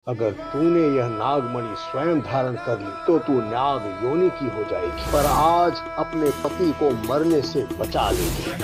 अगर तूने यह नागमणि स्वयं धारण कर ली तो तू नाग योनि की हो जाएगी, पर आज अपने पति को मरने से बचा लेगी।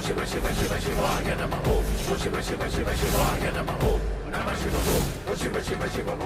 शिव शिव शिव शिवाय नमः ओम शिव शिव शिव शिवाय नमः ओम नमः शिवाय ओम शिव शिव शिव ओम।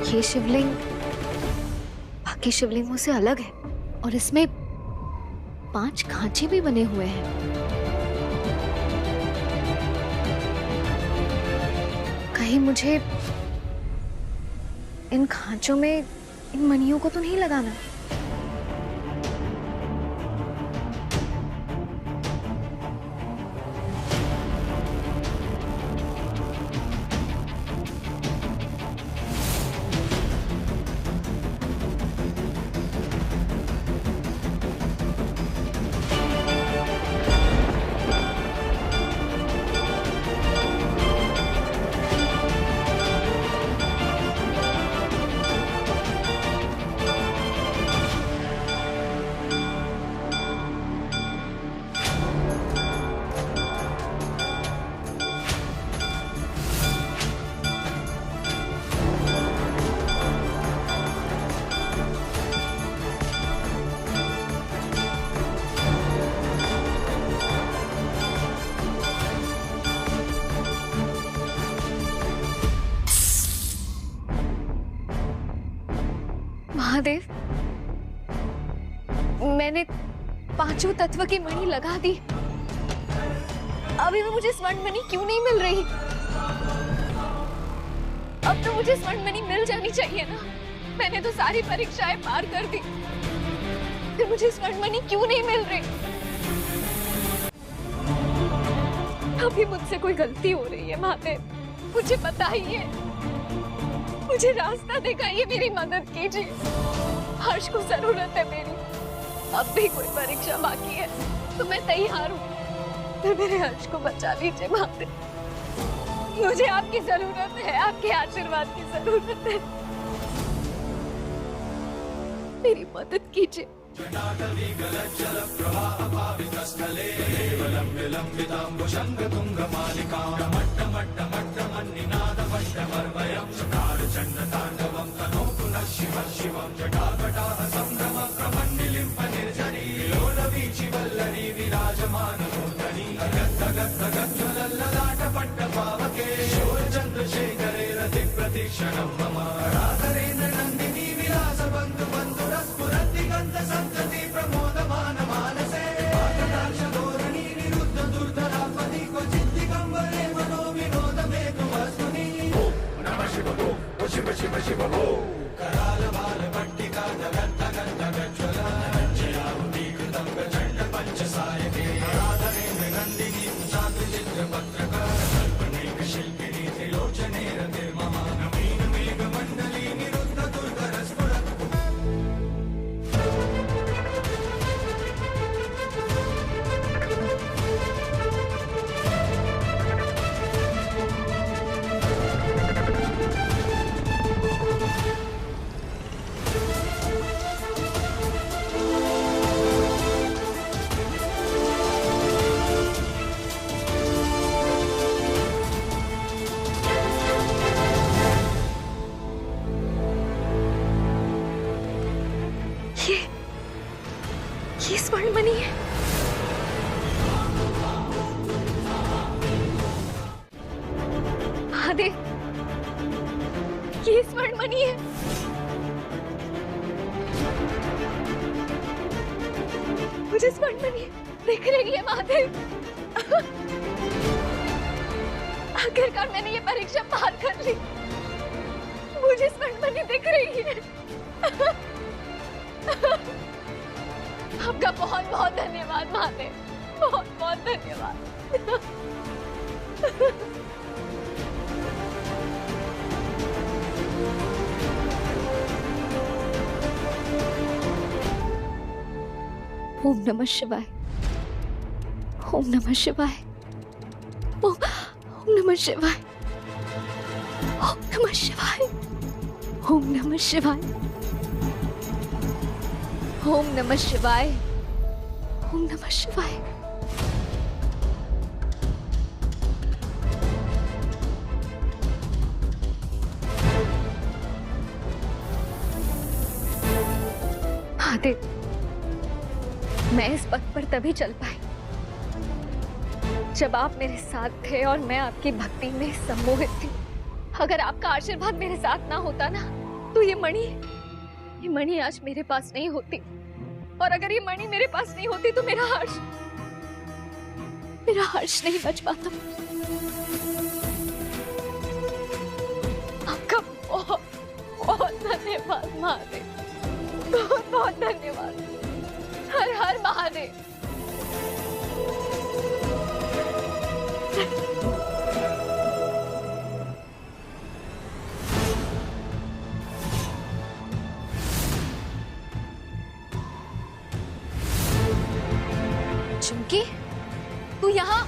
ये शिवलिंग बाकी शिवलिंगों से अलग है और इसमें 5 खांचे भी बने हुए हैं। कहीं मुझे इन खांचों में इन मणियों को तो नहीं लगाना? महादेव, मैंने 5 तत्व की मणि लगा दी, अभी भी मुझे स्वर्ण मणि क्यों नहीं मिल रही? अब तो मुझे स्वर्ण मणि मिल जानी चाहिए ना। मैंने तो सारी परीक्षाएं पार कर दी, फिर मुझे स्वर्ण मणि क्यों नहीं मिल रही? अभी मुझसे कोई गलती हो रही है महादेव, मुझे बताइए, मुझे रास्ता दिखाइए, मेरी मदद कीजिए। हर्ष को जरूरत है मेरी, अब भी कोई परीक्षा बाकी है तो मैं तैयार हूँ, फिर मेरे हर्ष को बचा लीजिए महादेव। मुझे आपकी जरूरत है, आपके आशीर्वाद की जरूरत है, मेरी मदद कीजिए। शिव शिव शिव ओम कराल बाल पट्टिका जगत जगत जगत ज्वला जयावती कृतं प्रचंड पंचसायके राधने नंदिनी शांति चित्र पत्रका कल्पनेक शिल्पिनी त्रिलोचने रते महानवीन मेघ मंडली निरुद्ध दुर्धर स्फुरत्। ये स्वर्ण मणि है। महादेव, ये स्वर्ण मणि है। मुझे स्वर्ण मणि दिख रही है महादेव। आखिरकार मैंने ये परीक्षा पार कर ली, मुझे स्वर्ण मणि दिख रही है। आपका बहुत बहुत धन्यवाद महादेव, बहुत बहुत धन्यवाद। ओम नमः शिवाय, ओम नमः शिवाय, ओम नमः शिवाय, ओम नमः शिवाय, ओम नमः शिवाय, ओम नमः शिवाय, ओम नमः शिवाय। महादेव, मैं इस पथ पर तभी चल पाई जब आप मेरे साथ थे और मैं आपकी भक्ति में सम्मोहित थी। अगर आपका आशीर्वाद मेरे साथ ना होता ना, तो ये मणि आज मेरे पास नहीं होती। और अगर ये मणि मेरे पास नहीं होती तो मेरा हर्ष नहीं बच पाता। आपका बहुत बहुत धन्यवाद महादेव, बहुत बहुत धन्यवाद। हर हर महादेव। चुमकी, तू यहाँ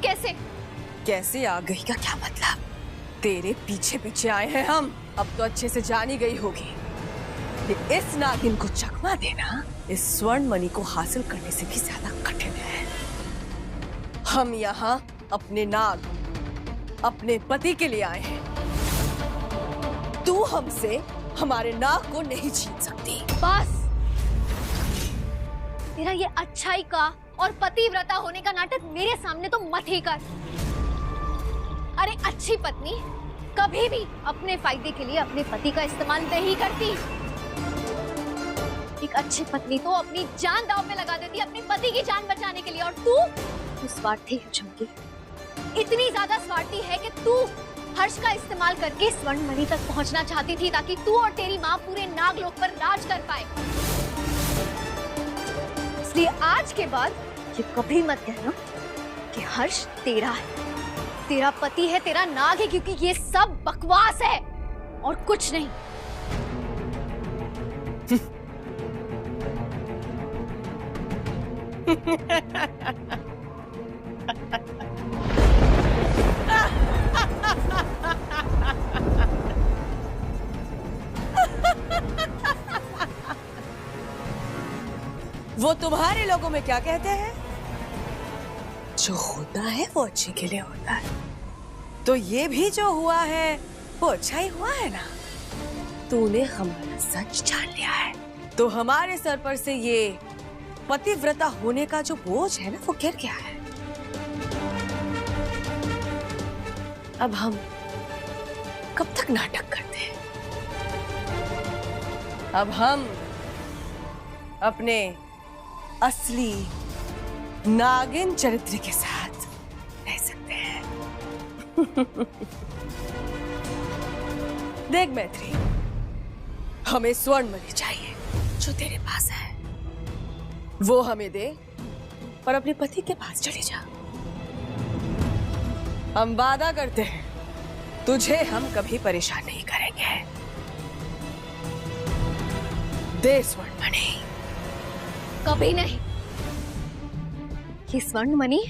कैसे? कैसे आ गई का क्या मतलब? तेरे पीछे पीछे आए हैं हम। अब तो अच्छे से जान ही गई होगी कि इस नागिन को चकमा देना इस स्वर्ण मणि को हासिल करने से भी ज्यादा कठिन है। हम यहाँ अपने नाग, अपने पति के लिए आए हैं। तू हमसे हमारे नाग को नहीं छीन सकती। बस, तेरा ये अच्छाई का और पतिव्रता होने का नाटक मेरे सामने तो मत ही कर। अरे अच्छी पत्नी कभी भी अपने फायदे के लिए अपने पति का इस्तेमाल नहीं करती। एक अच्छी पत्नी तो अपनी जान दांव में लगा देती अपने पति की जान बचाने के लिए। और तू स्वार्थी है चुमकी, इतनी ज्यादा स्वार्थी है कि तू हर्ष का इस्तेमाल करके स्वर्ण मणि तक पहुंचना चाहती थी ताकि तू और तेरी माँ पूरे नागलोक पर राज कर पाए। इसलिए आज के बाद ये कभी मत कहना कि हर्ष तेरा है, तेरा पति है, तेरा नाग है, क्योंकि ये सब बकवास है और कुछ नहीं। वो तुम्हारे लोगों में क्या कहते हैं? जो होता है वो अच्छे के लिए होता है। तो ये भी जो हुआ है वो अच्छा ही हुआ है ना। तूने हमारा सच जान लिया है तो हमारे सर पर से ये पतिव्रता होने का जो बोझ है ना वो गिर गया है। अब हम कब तक नाटक करते हैं? अब हम अपने असली नागिन चरित्र के साथ रह सकते हैं। देख मैत्री, हमें स्वर्ण मणि चाहिए जो तेरे पास है, वो हमें दे और अपने पति के पास चले जा। हम वादा करते हैं तुझे हम कभी परेशान नहीं करेंगे। दे स्वर्ण मणि। कभी नहीं। ये स्वर्ण मणि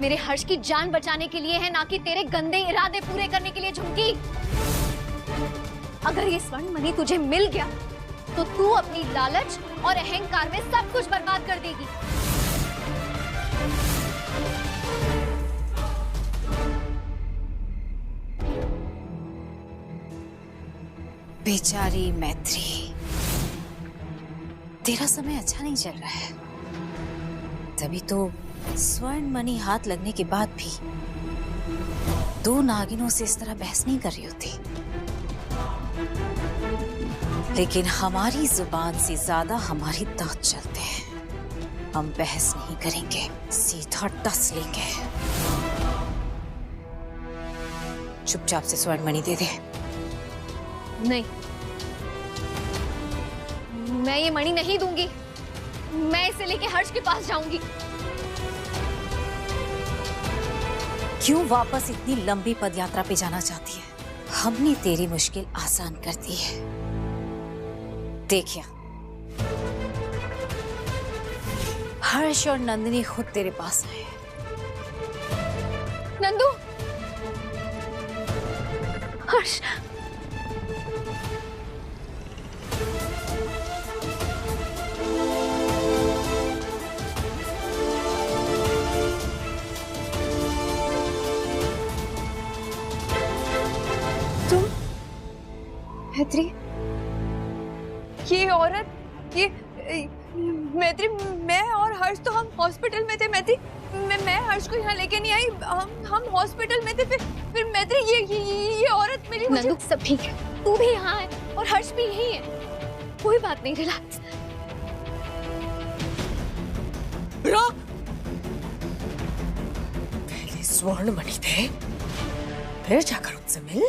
मेरे हर्ष की जान बचाने के लिए है, ना कि तेरे गंदे इरादे पूरे करने के लिए झुमकी। अगर ये स्वर्ण मणि तुझे मिल गया तो तू अपनी लालच और अहंकार में सब कुछ बर्बाद कर देगी। बेचारी मैत्री, तेरा समय अच्छा नहीं चल रहा है। तभी तो स्वर्ण मणि हाथ लगने के बाद भी दो नागिनों से इस तरह बहस नहीं कर रही होती। लेकिन हमारी जुबान से ज्यादा हमारी दांत चलते हैं। हम बहस नहीं करेंगे, सीधा टस लेंगे। चुपचाप से स्वर्ण मणि दे दे। नहीं, मैं ये मणि नहीं दूंगी। मैं इसे लेके हर्ष के पास जाऊंगी। क्यों वापस इतनी लंबी पदयात्रा पे जाना चाहती है? हमने तेरी मुश्किल आसान कर दी है। देखिए, हर्ष और नंदिनी खुद तेरे पास आए। नंदू, हर्ष, तुम मैत्री, ये औरत, ये मैत्री, मैं और हर्ष तो हम हॉस्पिटल में थे मैत्री। मैं हर्ष को यहाँ लेके नहीं आई, हम हॉस्पिटल में थे। फिर मैत्री ये औरत मिली मुझे। नंदू, सब ठीक है, तू भी यहाँ है और हर्ष भी यही है, कोई बात नहीं, रिलैक्स। रुक! पहले स्वर्ण मणि थे, फिर जाकर उनसे मिल।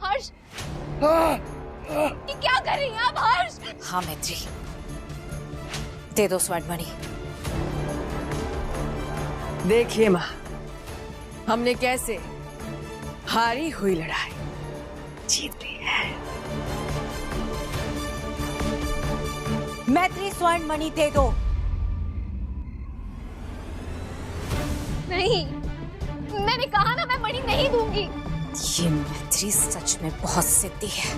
हर्ष, ये क्या कर रही हैं आप हर्ष? हाँ मैत्री, दे दो स्वर्ण मणि। देखिए माँ, हमने कैसे हारी हुई लड़ाई जीत ली है। मैत्री, स्वर्ण मणि दे दो। नहीं, मैंने कहा ना, मैं मणि नहीं दूंगी। ये मैत्री सच में बहुत सिद्धि है।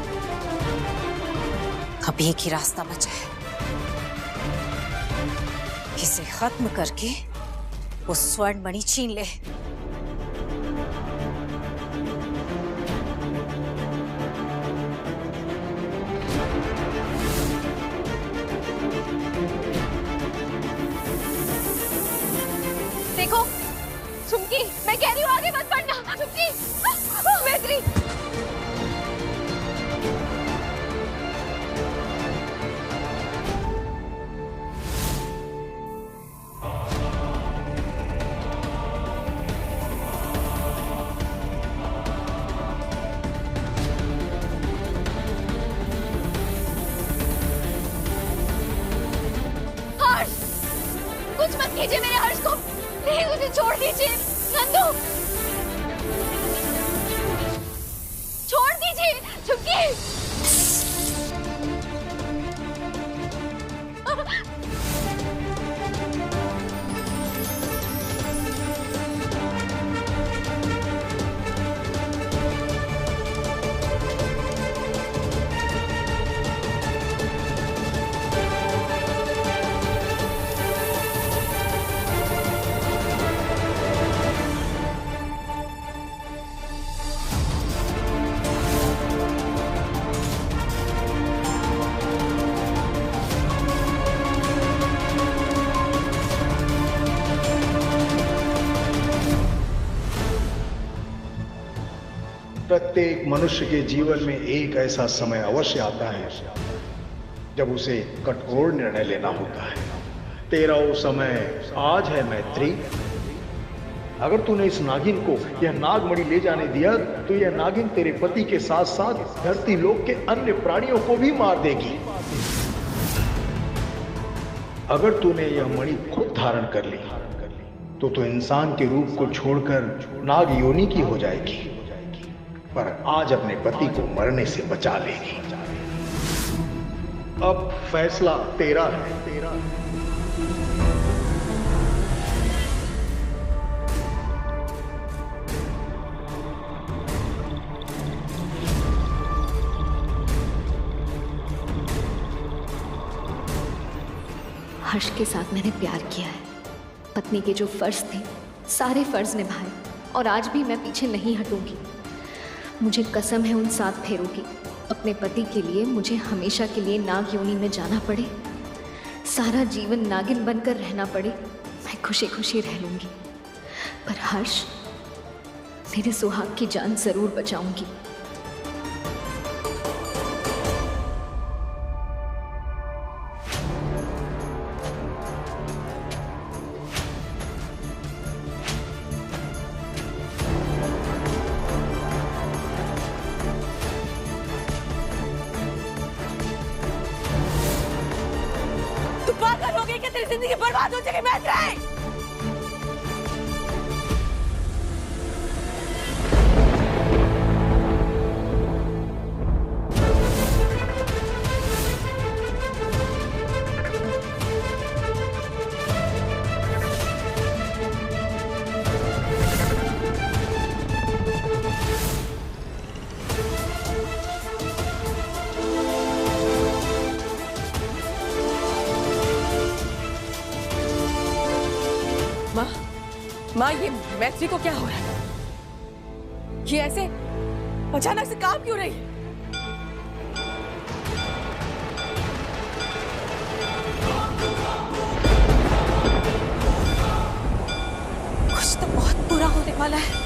अब एक ही रास्ता बचा है, इसे खत्म करके वो स्वर्ण मणि छीन ले। देखो चुमकी, मैं कह रही हूँ आगे मत बढ़ना। चुमकी, मैत्री, हर्ष, कुछ मत कीजिए मेरे हर्ष को, प्लीज उसे छोड़ दीजिए। नंदू, छोड़ दीजिए। चुमकी, प्रत्येक मनुष्य के जीवन में एक ऐसा समय अवश्य आता है जब उसे कठोर निर्णय लेना होता है। तेरा वो समय आज है मैत्री। अगर तूने इस नागिन को यह नागमणि ले जाने दिया तो यह नागिन तेरे पति के साथ साथ धरती लोक के अन्य प्राणियों को भी मार देगी। अगर तूने यह मणि खुद धारण कर ली तो इंसान के रूप को छोड़कर नाग योनि की हो जाएगी, पर आज अपने पति को मरने से बचा लेगी। अब फैसला तेरा है। हर्ष के साथ मैंने प्यार किया है, पत्नी के जो फर्ज थे सारे फर्ज निभाए, और आज भी मैं पीछे नहीं हटूंगी। मुझे कसम है उन 7 फेरों की, अपने पति के लिए मुझे हमेशा के लिए नाग योनि में जाना पड़े, सारा जीवन नागिन बनकर रहना पड़े, मैं खुशी खुशी रह लूंगी। पर हर्ष, मेरे सुहाग की जान जरूर बचाऊंगी। पागल हो गई कि तेरी जिंदगी बर्बाद हो जाएगी मैत्री? माँ, ये मैत्री को क्या हो रहा है? ये ऐसे अचानक से काम क्यों रही है? कुछ तो बहुत बुरा होने वाला है।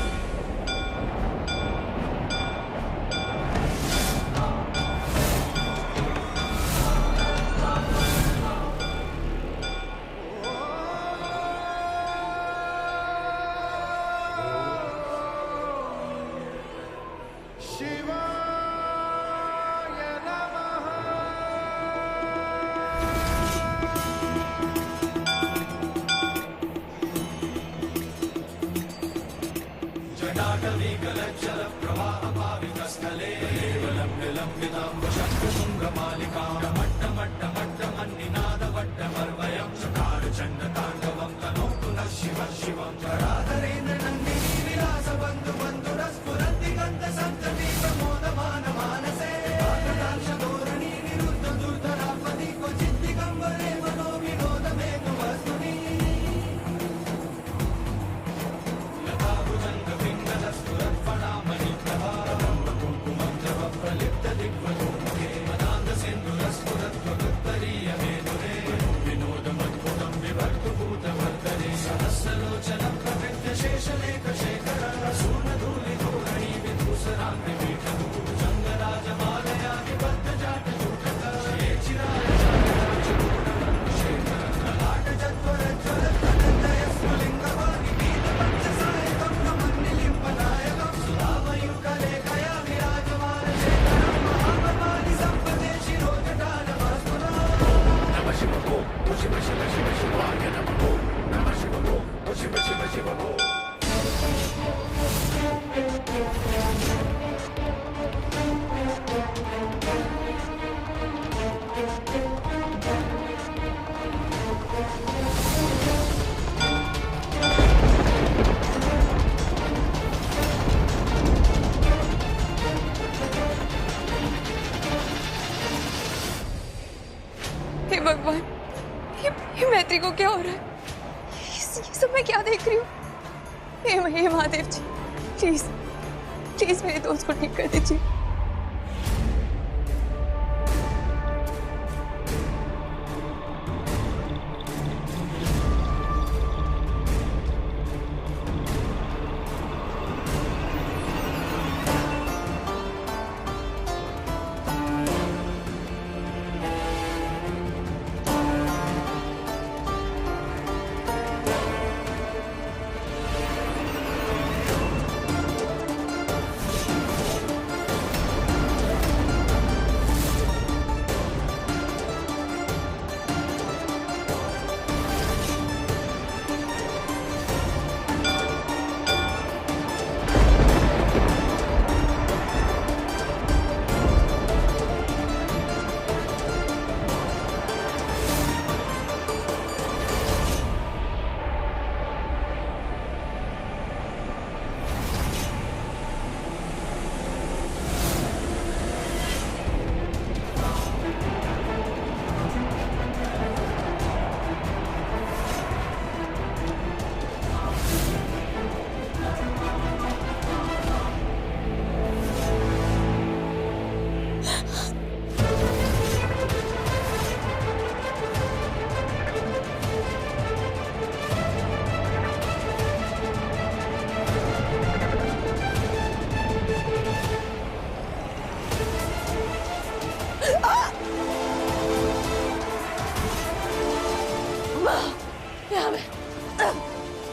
हे भगवान, ये मैत्री को क्या हो रहा है? ये सब मैं क्या देख रही हूँ? हे महादेव जी, प्लीज प्लीज मेरे दोस्त को ठीक कर दीजिए।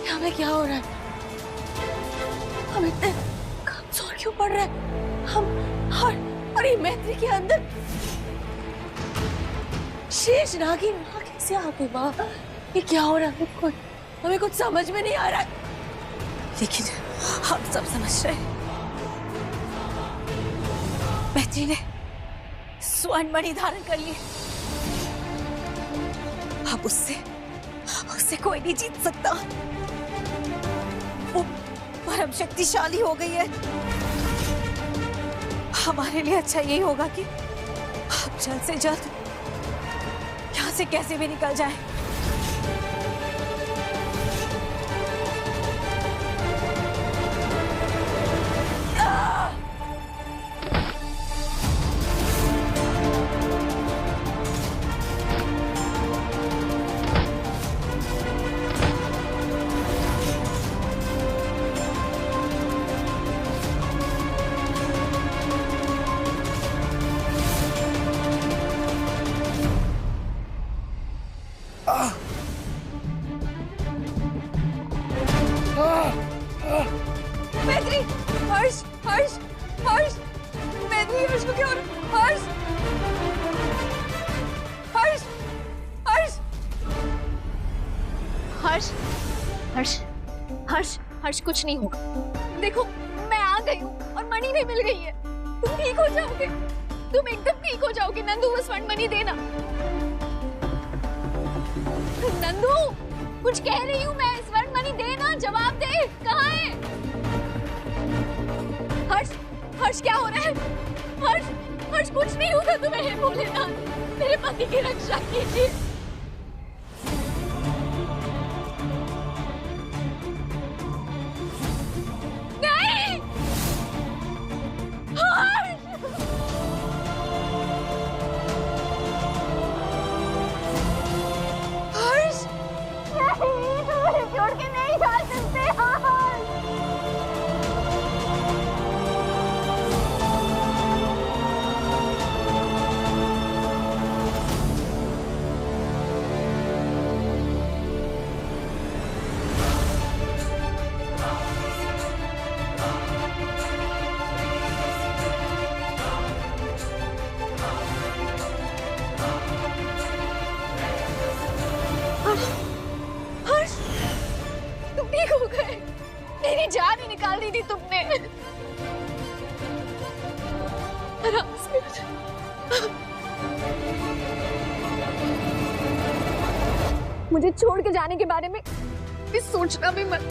यहाँ में क्या हो रहा है? हम इतने कमजोर क्यों पड़ रहे हैं? हम और ये मैत्री के अंदर शेष नागिन वहां कैसे आ गई माँ? ये क्या हो रहा है? हमें कुछ समझ में नहीं आ रहा है। लेकिन हम सब समझ रहे हैं, मैत्री ने स्वर्ण मणि धारण कर लिए। अब उससे कोई नहीं जीत सकता। वो परम शक्तिशाली हो गई है। हमारे लिए अच्छा यही होगा कि आप जल्द से जल्द यहाँ से कैसे भी निकल जाए। मैत्री, हर्ष, हर्ष, हर्ष, मैत्री, हर्ष को क्या हो रहा है? हर्ष, हर्ष, हर्ष, हर्ष, हर्ष, हर्ष, हर्ष, कुछ नहीं होगा। देखो, मैं आ गई हूँ और मणि भी मिल गई है। तुम ठीक हो जाओगे, तुम एकदम ठीक हो जाओगे। नंदू, वो स्वर्ण मणि देना। नंदू, कुछ कह रही हूँ मैं। स्वर्ण मणि देना, जवाब दे। कहाँ है? हर्ष, हर्ष, क्या हो रहा है? हर्ष, हर्ष, कुछ नहीं होगा तुम्हें। हे भोलेनाथ, मेरे पति की रक्षा कीजिए। नहीं, हर्ष, हर्ष, नहीं, तुम्हें छोड़ के नहीं जा सकते। हर्ष, हर्ष, तुम ठीक हो गए? मेरी जान ही निकाल दी थी तुमने। आराम से। मुझे छोड़ के जाने के बारे में भी सोचना भी मत।